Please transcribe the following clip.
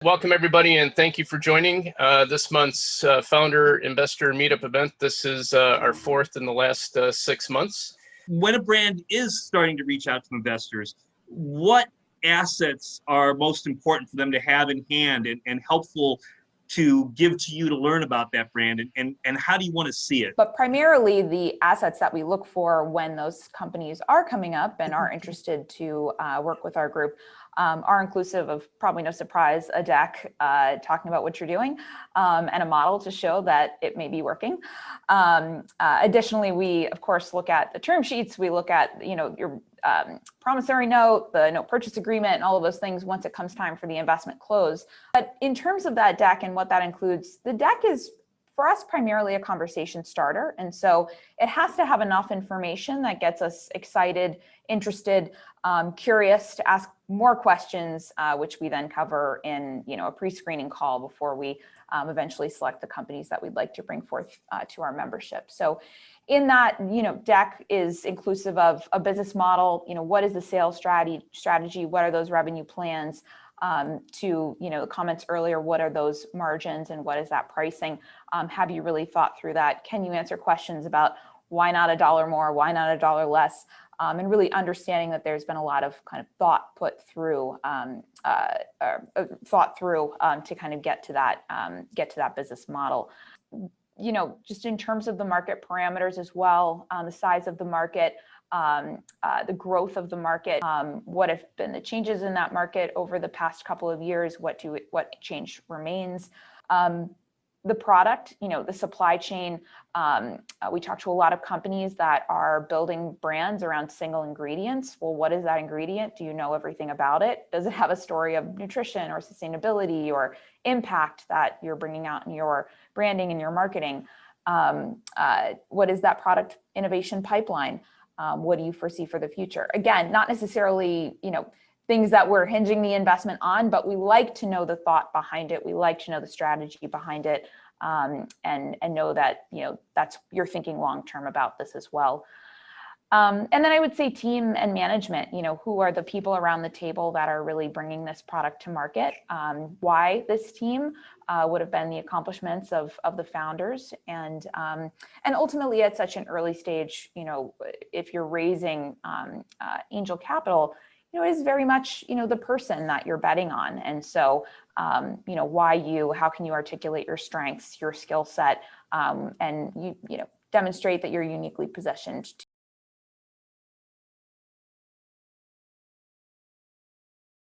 Welcome, everybody, and thank you for joining this month's Founder Investor Meetup event. This is our fourth in the last 6 months. When a brand is starting to reach out to investors, what assets are most important for them to have in hand and helpful to give to you to learn about that brand, and how do you want to see it? But primarily the assets that we look for when those companies are coming up and are interested to work with our group are inclusive of, probably no surprise, a deck talking about what you're doing and a model to show that it may be working. Additionally, we of course look at the term sheets. We look at your promissory note, the note purchase agreement, and all of those things once it comes time for the investment close. But in terms of that deck and what that includes, the deck is for us primarily a conversation starter. And so it has to have enough information that gets us excited, interested, curious to ask more questions, which we then cover in a pre-screening call before we eventually select the companies that we'd like to bring forth to our membership. So in that, deck is inclusive of a business model. What is the sales strategy? What are those revenue plans? To the comments earlier, what are those margins and what is that pricing? Have you really thought through that? Can you answer questions about why not $1 more, why not $1 less? And really understanding that there's been a lot of kind of thought put through, to kind of get to that business model. Just in terms of the market parameters as well, the size of the market, the growth of the market, what have been the changes in that market over the past couple of years, what change remains, the product, the supply chain. We talk to a lot of companies that are building brands around single ingredients. Well, what is that ingredient? Do you know everything about it? Does it have a story of nutrition or sustainability or impact that you're bringing out in your branding and your marketing? What is that product innovation pipeline? What do you foresee for the future? Again, not necessarily, things that we're hinging the investment on, but we like to know the thought behind it. We like to know the strategy behind it, and know that, you're thinking long-term about this as well. And then I would say team and management, who are the people around the table that are really bringing this product to market? Why this team would have been the accomplishments of the founders, and ultimately at such an early stage, if you're raising angel capital, it is very much, the person that you're betting on. And so, why you? How can you articulate your strengths, your skill set, and demonstrate that you're uniquely positioned